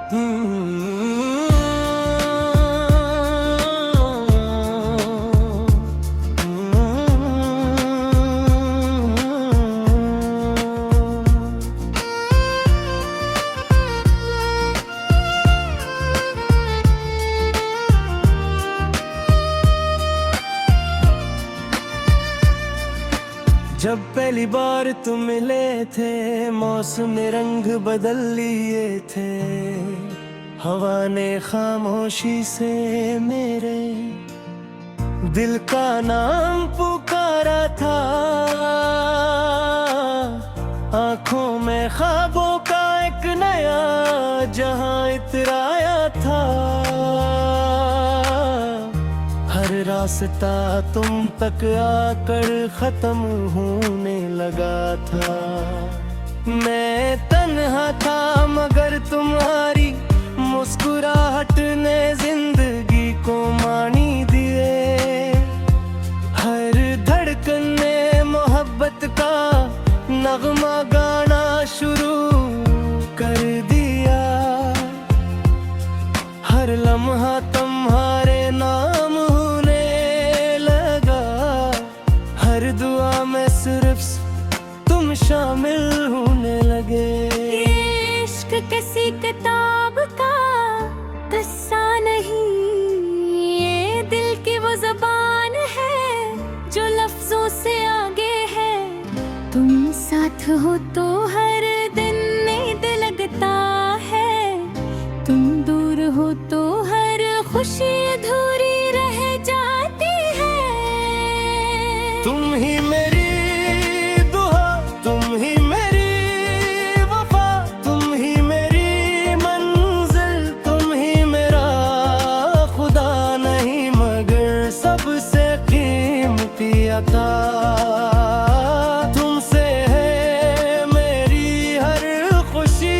जब पहली बार तुम मिले थे मौसम ने रंग बदल लिए थे, हवा ने खामोशी से मेरे दिल का नाम पुकारा था। आंखों में ख्वाबों का एक नया जहां इतराया था। हर रास्ता तुम तक आकर खत्म होने लगा था। मैं तन्हा था मगर तुम्हारी मुस्कुराहट ने जिंदगी को मानी दिए। हर धड़कन ने मोहब्बत का नगमा गाना शुरू कर दिया। हर लम्हा तुम्हारे नाम होने लगा। हर दुआ में सिर्फ तुम शामिल होने लगे। ये इश्क किसी किताब का किस्सा नहीं, ये दिल की वो ज़बान है जो लफ्जों से आगे है। तुम साथ हो तो हर दिन नींद लगता है, तुम दूर हो तो हर खुशी अधूरी रह जाती है। तुम ही मेरी दुआ, तुम ही मेरी वफा, तुम ही मेरी मंजिल, तुम ही मेरा खुदा नहीं मगर सबसे कीमती अता। तुमसे है मेरी हर खुशी,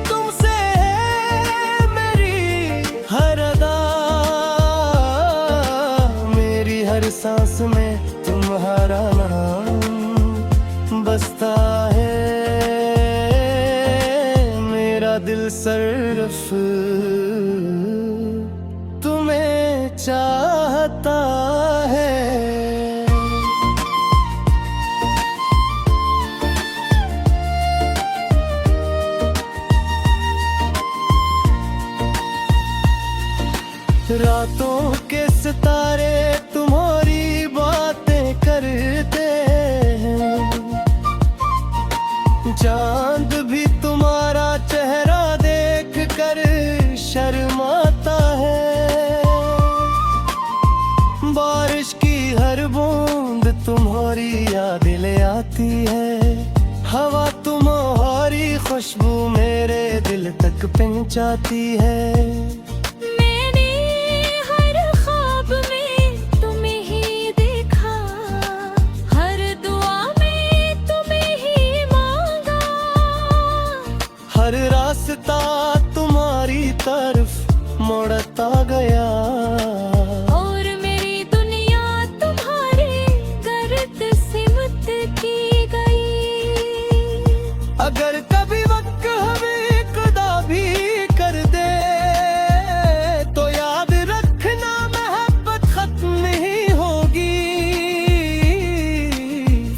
तुमसे है मेरी हर अदा। मेरी हर सांस में तुम्हारा नाम बसता है। मेरा दिल सिर्फ तुम्हें चाहता है। रातों के सितारे तुम्हारी बातें करते हैं, चांद भी तुम्हारा चेहरा देख कर शर्माता है। बारिश की हर बूंद तुम्हारी याद ले आती है। हवा तुम्हारी खुशबू मेरे दिल तक पहुंचाती है। हर रास्ता तुम्हारी तरफ मुड़ता गया और मेरी दुनिया तुम्हारी गर्द सिमट की गई। अगर कभी वक्त हमें कदा भी कर दे तो याद रखना मोहब्बत खत्म नहीं होगी।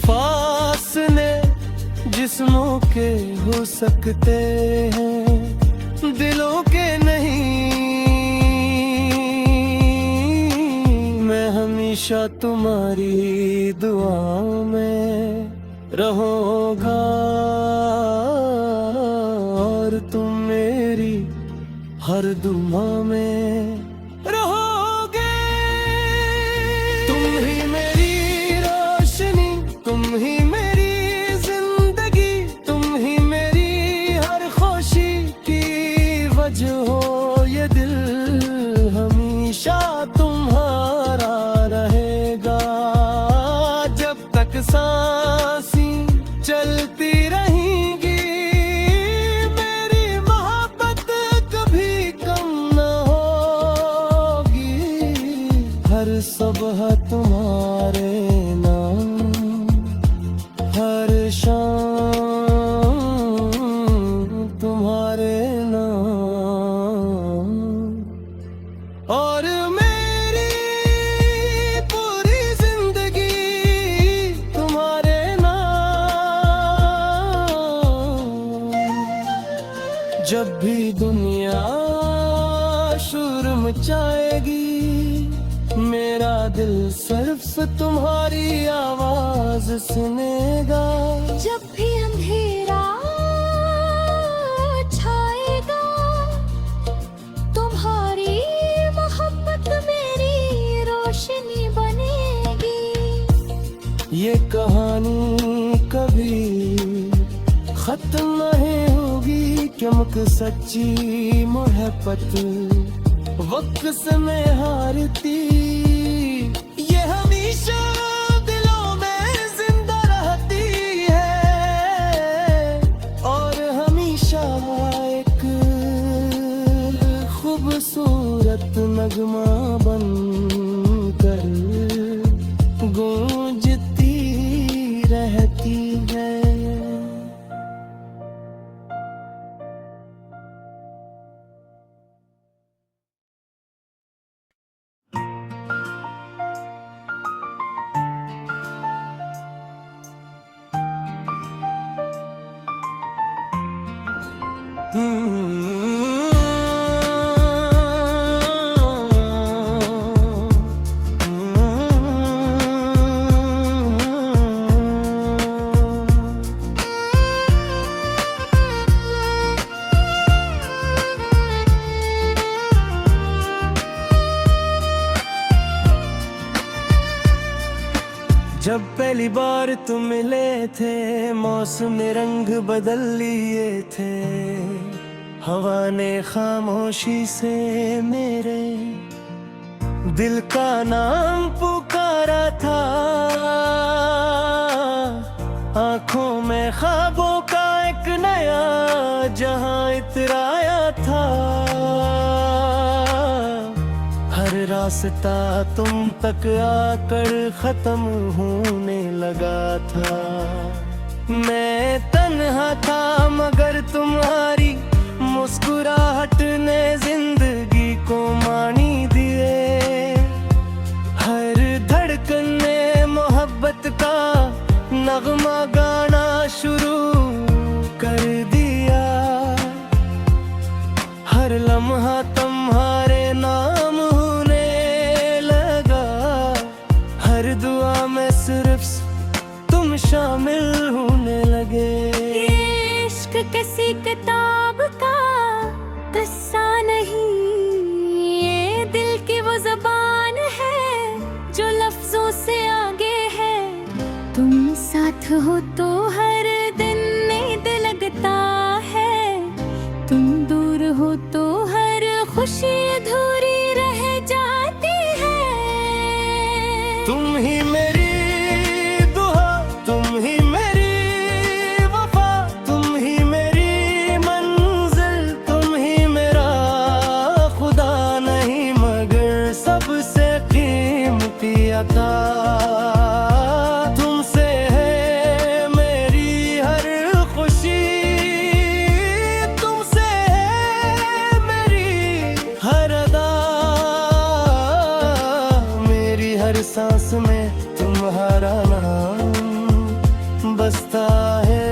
फासले जिस्मों के हो सकते हैं, दिलों के नहीं। मैं हमेशा तुम्हारी दुआओं में रहूंगा और तुम मेरी हर दुआ में रहोगे। तुम ही मेरी रोशनी, तुम ही मेरी जो हो ये दिल हमेशा तुम्हारा रहेगा। जब तक सांसें चलती रहेंगी मेरी मोहब्बत कभी कम न होगी। हर सुबह तुम्हारे नाम, हर शाम तुम्हारे जब भी दुनिया शोर मचाएगी, मेरा दिल सिर्फ तुम्हारी आवाज सुनेगा। जब भी अंधेरा छाएगा, तुम्हारी मोहब्बत मेरी रोशनी बनेगी। ये कहानी कभी खत्म नहीं होगी, क्योंकि सच्ची मोहब्बत वक्त से नहीं हारती। ये हमेशा दिलों में जिंदा रहती है, और हमेशा एक खूबसूरत नगमा बन कर गूंजती रहती है। जब पहली बार तुम मिले थे, मौसम ने रंग बदल लिए थे। हवा ने खामोशी से मेरे दिल का नाम पुकारा था। आंखों में ख्वाबों का एक नया जहां इतराया था। हर रास्ता तुम तक आकर खत्म होने लगा था। मैं तन्हा था मगर तुम्हारी मुस्कुराहट ने जिंदगी को मानी दिए। हर धड़कन ने मोहब्बत का नगमा गाना शुरू कर दिया। हर लम्हा तुम्हारे नाम दुआ में सिर्फ तुम शामिल होने लगे। ये इश्क किसी किताब का किस्सा नहीं, ये दिल की वो ज़बान है जो लफ्जों से आगे है। तुम साथ हो तो हर दिन नींद लगता है, तुम दूर हो तो हर खुशी अधूरी रह जाती है। तुम ही मेरी दुआ, तुम ही मेरी वफा, तुम ही मेरी मंजिल, तुम ही मेरा खुदा नहीं मगर सबसे कीमती अता। तुमसे है मेरी हर खुशी, तुमसे है मेरी हर अदा। मेरी हर सांस में तुम्हारा नाम बसता है।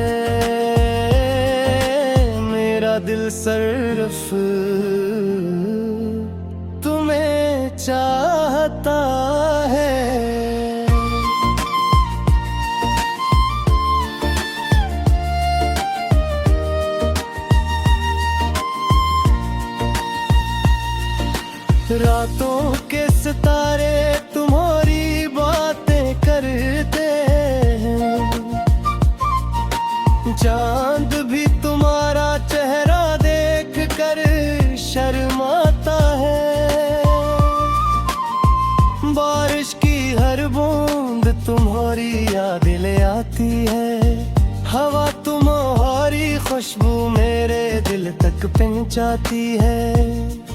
मेरा दिल सिर्फ तुम्हें चाहता है। रातों के सितारे तुम्हारी बातें करते हैं, चांद भी तुम्हारा चेहरा देख कर शर्माता है। बारिश की हर बूंद तुम्हारी याद ले आती है। हवा तुम्हारी खुशबू मेरे दिल तक पहुंचाती है।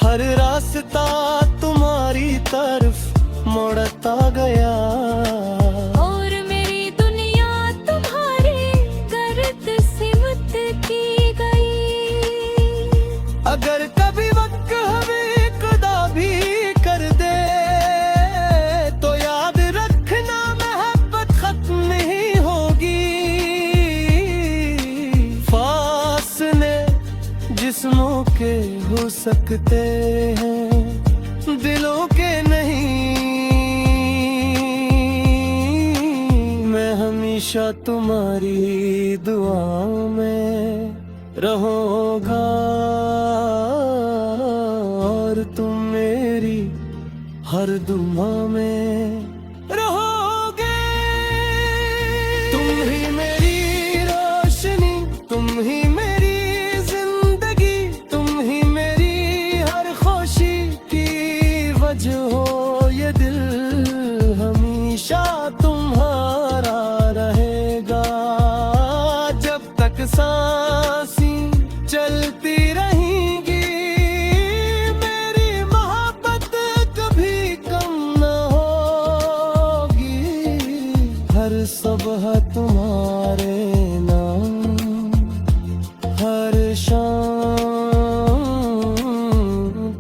हर रास्ता तुम्हारी तरफ मुड़ता गया, और मेरी दुनिया तुम्हारी गर्द सिमट की गई। अगर कभी वक्त हमें कदा भी सकते हैं दिलों के नहीं। मैं हमेशा तुम्हारी दुआओं में रहूंगा और तुम मेरी हर दुआ में रहोगे। तुम ही मेरी रोशनी, तुम ही मेरी जिंदगी, तुम ही मेरी हर खुशी की वजह हो। ये दिल हमेशा तुम्हारा रहेगा जब तक सांसें चलती रहेंगी। मेरी मोहब्बत कभी कम न होगी। हर सुबह तुम्हारे नाम, हर शाम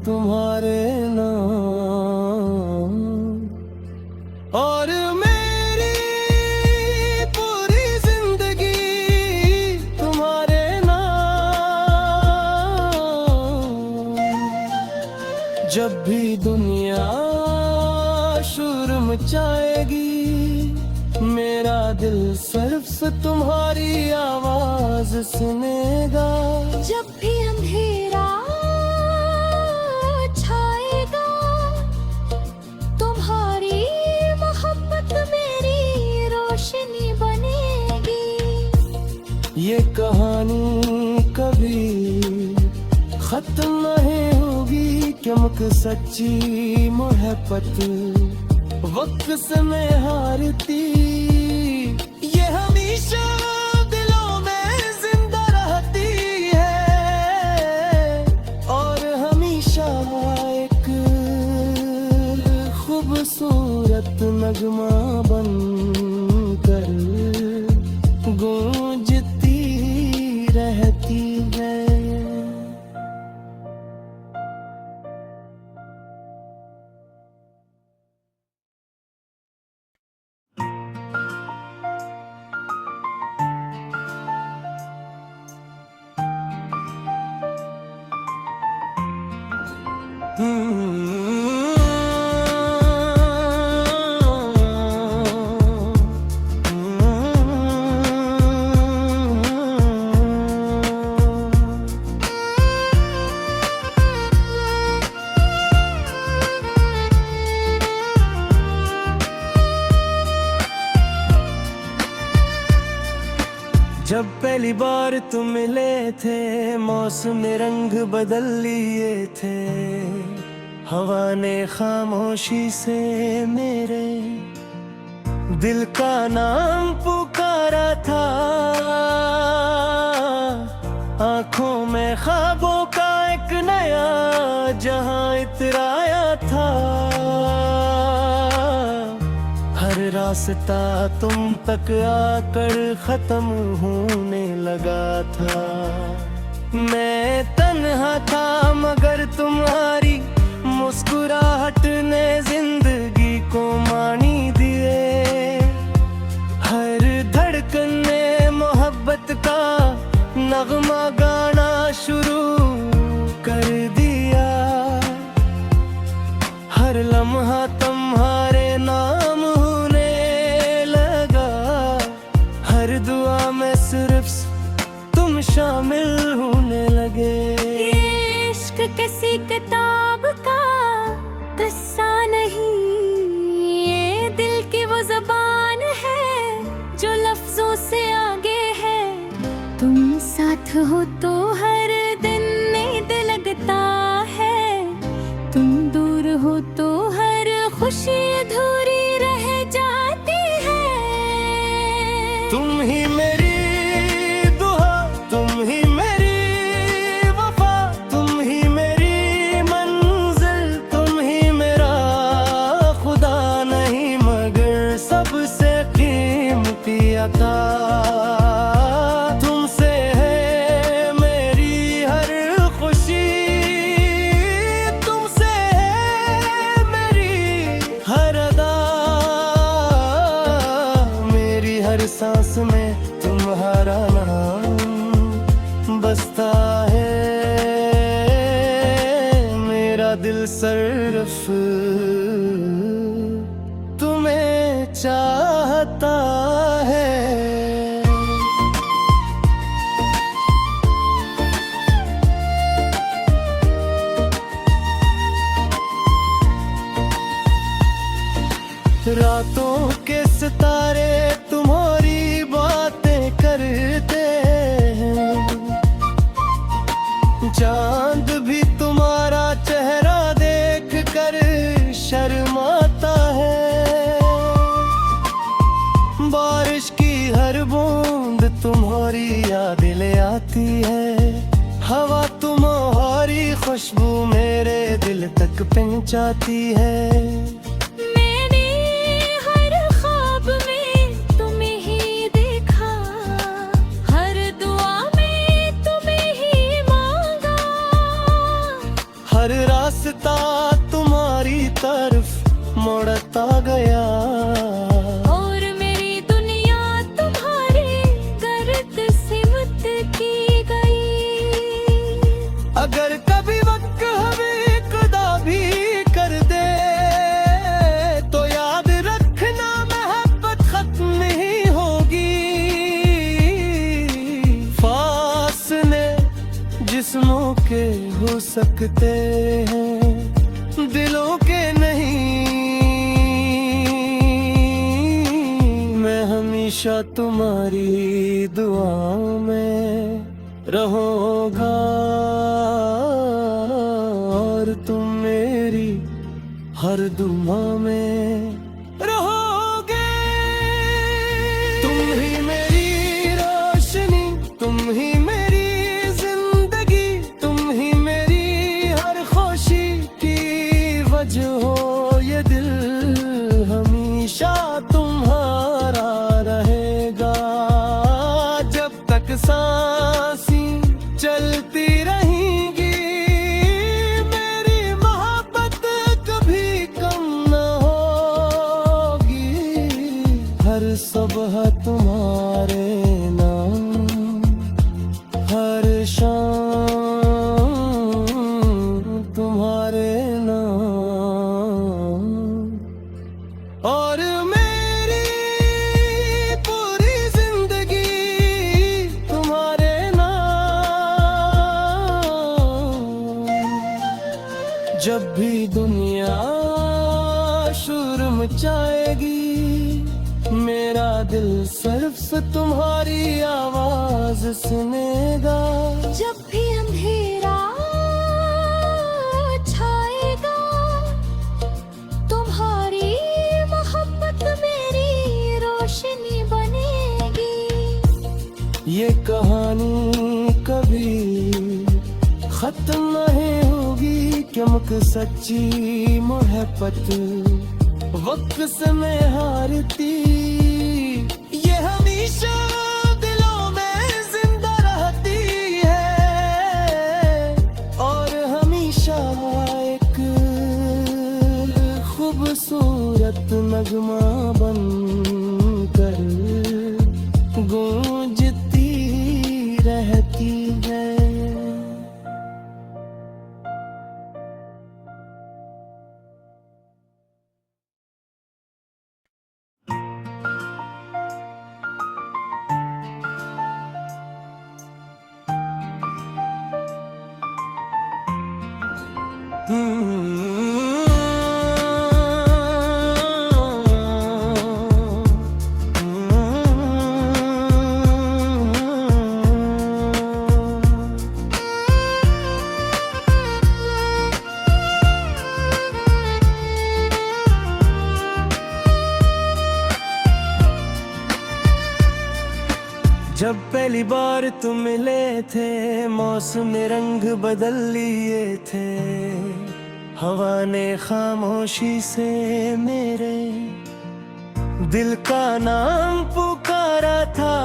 तुम्हारे नाम, और मेरी पूरी जिंदगी तुम्हारे नाम। जब भी दुनिया शोर मचाएगी, मेरा दिल सिर्फ तुम्हारी आवाज सुनेगा। जब भी अंधेरा छाएगा, तुम्हारी मोहब्बत मेरी रोशनी बनेगी। ये कहानी कभी खत्म नहीं होगी, क्योंकि सच्ची मोहब्बत वक्त से नहीं हारती। ये हमेशा दिलों में जिंदा रहती है और हमेशा एक खूबसूरत नगमा बनकर गूंजती रहती है। जब पहली बार तुम मिले थे, मौसम ने रंग बदल लिए थे। हवा ने खामोशी से मेरे दिल का नाम पुकारा था। आंखों में ख्वाबों का एक नया जहां इतराया था। हर रास्ता तुम तक आकर खत्म होने लगा था। मैं तन्हा था मगर तुम्हारी मुस्कुराहट ने जिंदगी को मानी दिए। हर धड़कन ने मोहब्बत का नगमा गाना शुरू कर दिया। हर लम्हा तुम्हारे नाम होने लगा। हर दुआ में सिर्फ तुम शामिल होने लगे। ये इश्क किसी किताब का किस्सा नहीं, ये दिल की वो ज़बान है जो लफ्जों से आगे है। तुम साथ हो तो हर दिन नींद लगता है, तुम दूर हो तो हर खुशी अधूरी रह जाती है। तुम ही मेरी दुआ, तुम ही मेरी वफा, तुम ही मेरी मंजिल, तुम ही मेरा खुदा नहीं मगर सबसे कीमती अता। तुमसे है मेरी हर खुशी, तुमसे है मेरी हर अदा। मेरी हर सांस में तुम्हारा नाम बसता है। सिर्फ तुम्हें चाहता है। रातों के सितारे तुम्हारी बातें करते हैं, चांद भी तुम्हारा चेहरा देख कर शर्माता है। बारिश की हर बूंद तुम्हारी याद ले आती है, हवा तुम्हारी खुशबू मेरे दिल तक पहुंचाती है। हर रास्ता तुम्हारी तरफ मुड़ता गया, और मेरी दुनिया तुम्हारे गर्द सिमट की गई। अगर कभी वक्त हमें कदा भी कर दे तो याद रखना मोहब्बत खत्म नहीं होगी। फासले जिस्मों के हो सकते हैं, दिलों के नहीं। मैं हमेशा तुम्हारी दुआओं में रहूंगा, और तुम मेरी हर दुआ में रहोगे। तुम ही मेरी रोशनी, तुम ही मेरी जिंदगी, तुम ही मेरी हर खुशी की वजह हो। ये दिल हमेशा तुम्हारा रहेगा, जब तक सांसें चलती रहेंगी। मेरी मोहब्बत कभी कम न होगी, हर सुबह तुम्हारे नाम, हर शाम तुम्हारे नाम, और मेरी पूरी जिंदगी तुम्हारे नाम। जब भी दुनिया शोर मचाएगी, मेरा दिल सिर्फ तुम्हारी आवाज सुनेगा। जब भी अंधेरा छाएगा, तुम्हारी मोहब्बत मेरी रोशनी बनेगी। ये कहानी कभी खत्म नहीं होगी, क्योंकि सच्ची मोहब्बत वक्त से मैं हारती। ये हमेशा दिलों में जिंदा रहती है, और हमेशा एक खूबसूरत नगमा बन कर गूंजती रहती है। जब पहली बार तुम मिले थे, मौसम ने रंग बदल लिए थे। हवा ने खामोशी से मेरे दिल का नाम पुकारा था।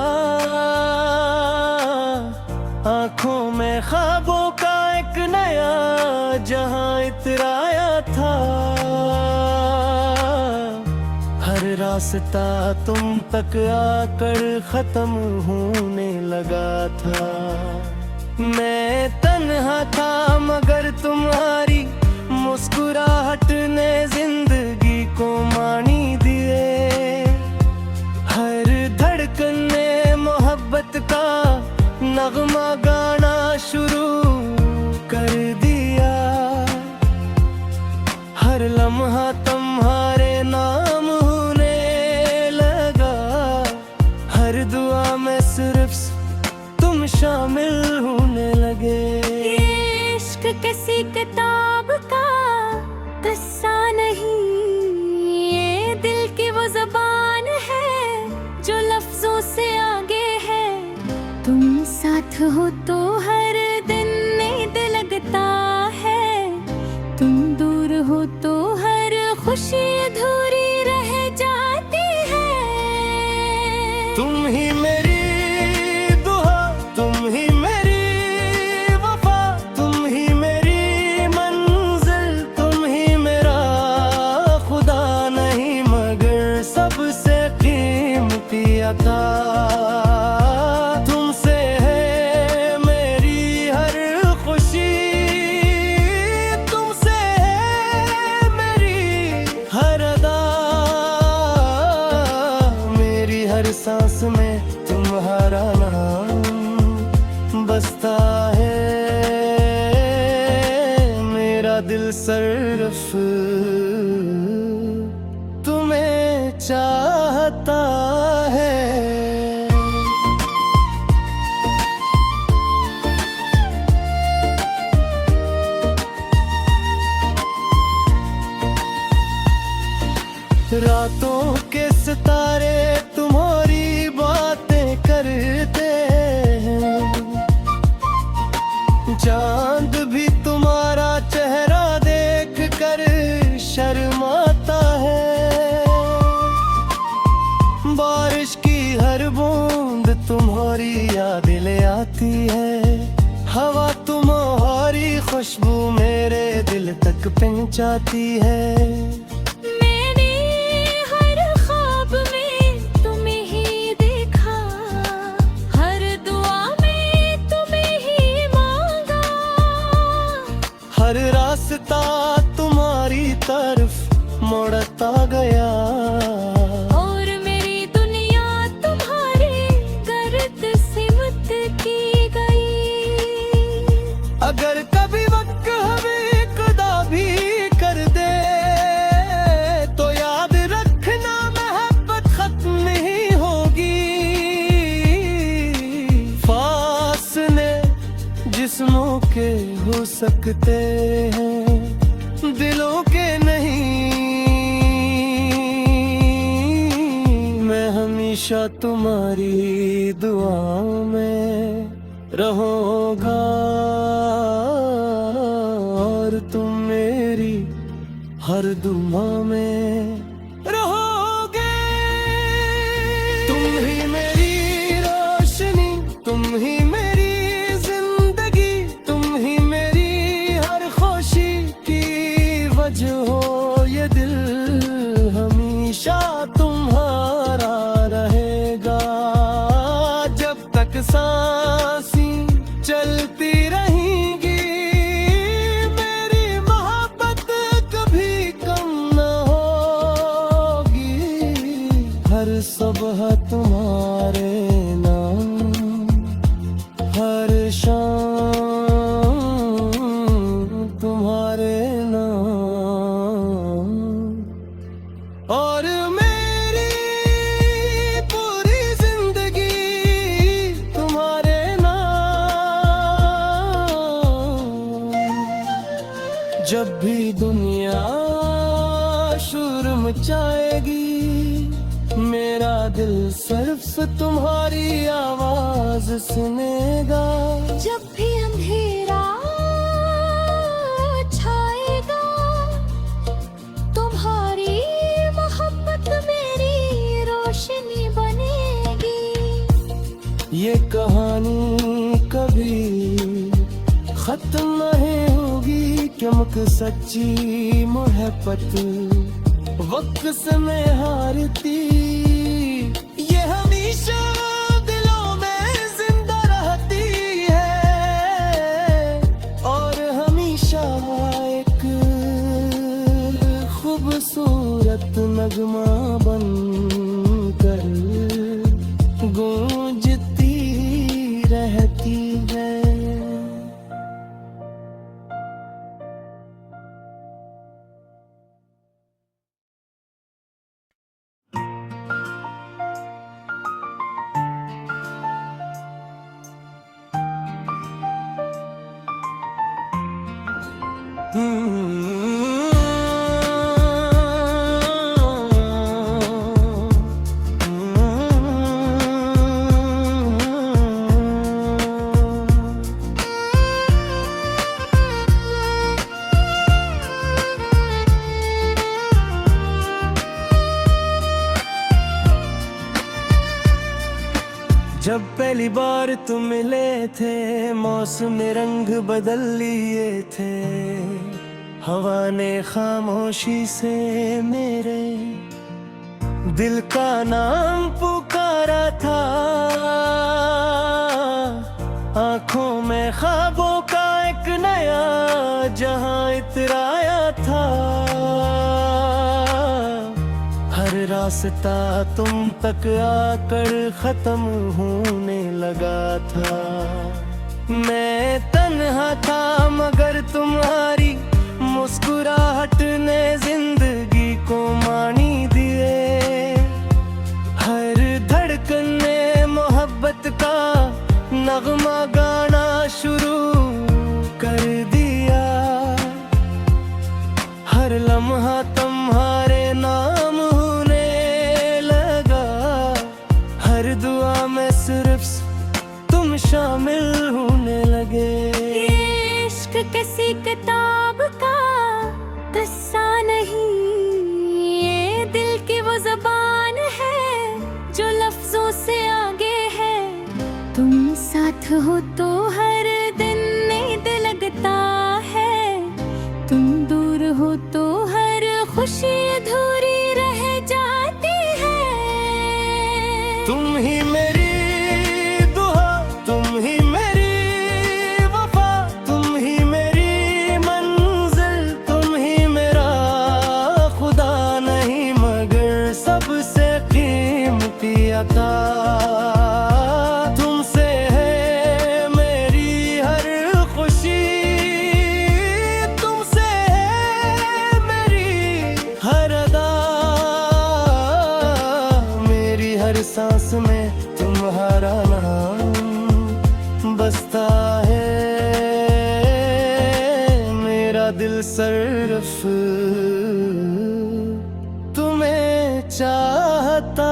आंखों में ख्वाबों का एक नया जहां इतराया था। हर रास्ता तुम तक आकर खत्म होने लगा था। मैं तन्हा था मगर तुम्हारी मुस्कुराहट ने जिंदगी को मानी दिए, हर धड़कन ने मोहब्बत का नगमा गाना शुरू कर दिया। हर लम्हा तुम्हारे नाम होने लगा, हर दुआ में सिर्फ तुम शामिल होने लगे। ये इश्क किसी किताब का किस्सा नहीं, ये दिल की वो ज़बान है जो लफ्जों से आगे है। तुम साथ हो तो हर दिन नींद लगता है, तुम दूर हो तो हर खुशी अधूरी रह जाती है। तुम ही मेरी दुआ, तुम ही मेरी वफा, तुम ही मेरी मंजिल, तुम ही मेरा खुदा नहीं मगर सबसे कीमती अता। तुमसे है मेरी हर खुशी, तुमसे है मेरी हर अदा। मेरी हर सांस में तुम्हारा नाम बसता है, मेरा दिल सिर्फ तुम्हें चाहता है। रातों के सितारे तुम्हारी बातें करते हैं, चांद भी तुम्हारा चेहरा देख कर शर्माता है। बारिश की हर बूंद तुम्हारी याद ले आती है, हवा तुम्हारी खुशबू मेरे दिल तक पहुंचाती है। मैंने हर ख्वाब में तुम्हें ही देखा, हर दुआ में तुम्हें ही मांगा, हर रास्ता तुम्हारी तरफ मुड़ता गया। और मेरी दुनिया तुम्हारे गर्द सिमट की गई। अगर कभी वक्त हमें कदा भी कर दे तो याद रखना मोहब्बत खत्म नहीं होगी। फासले जिस्मों के हो सकते हैं, दिलों के नहीं। मैं हमेशा तुम्हारी दुआओं में रहूंगा और तुम मेरी हर दुआ में रहोगे। तुम ही मेरी रोशनी, तुम ही मेरी जिंदगी, तुम ही मेरी हर खुशी की वजह हो। ये दिल हमेशा तुम्हारा रहेगा, जब तक सांसें चलती रहेंगी। मेरी मोहब्बत कभी कम न होगी, हर सुबह तुम्हारे नाम, हर शाम तुम्हारे नाम। और मेरी पूरी जिंदगी तुम्हारे नाम। जब भी दुनिया शोर मचाएगी, मेरा दिल सिर्फ तुम्हारी आवाज सुनेगा। जब भी अंधेरा छाएगा, तुम्हारी मोहब्बत मेरी रोशनी बनेगी। ये कहानी कभी खत्म नहीं होगी, क्योंकि सच्ची मोहब्बत वक्त से नहीं हारती। ये हमेशा दिलों में जिंदा रहती है और हमेशा एक नगमा बन कर गूंजती रहती है। जब पहली बार तुम मिले थे मौसम ने रंग बदल लिए थे, हवा ने खामोशी से मेरे दिल का नाम पुकारा था। आंखों में ख्वाबों का एक नया जहां इतराया था। हर रास्ता तुम तक आकर खत्म होने लगा था। मैं तन्हा था मगर तुम्हारी मुस्कुराहट ने जिंदगी को मानी दिए। हर धड़कन ने मोहब्बत का नगमा गाना शुरू कर दिया। हर लम्हा तुम्हारे नाम होने लगा। हर दुआ में सिर्फ तुम शामिल होने लगे। ये इश्क किसी किताब का किस्सा नहीं, ये दिल की वो ज़बान है जो लफ्जों से आगे है। तुम साथ हो तो हर दिन नींद लगता है, तुम दूर हो तो हर खुशी अधूरी रह जाती है। तुम ही मेरी दुआ, तुम ही मेरी वफा, तुम ही मेरी मंजिल, तुम ही मेरा खुदा नहीं मगर सबसे कीमती अता। तुमसे है मेरी हर खुशी, तुमसे है मेरी हर अदा। मेरी हर सांस में तुम्हारा नाम बसता है। मेरा दिल सिर्फ तुम्हें चाहता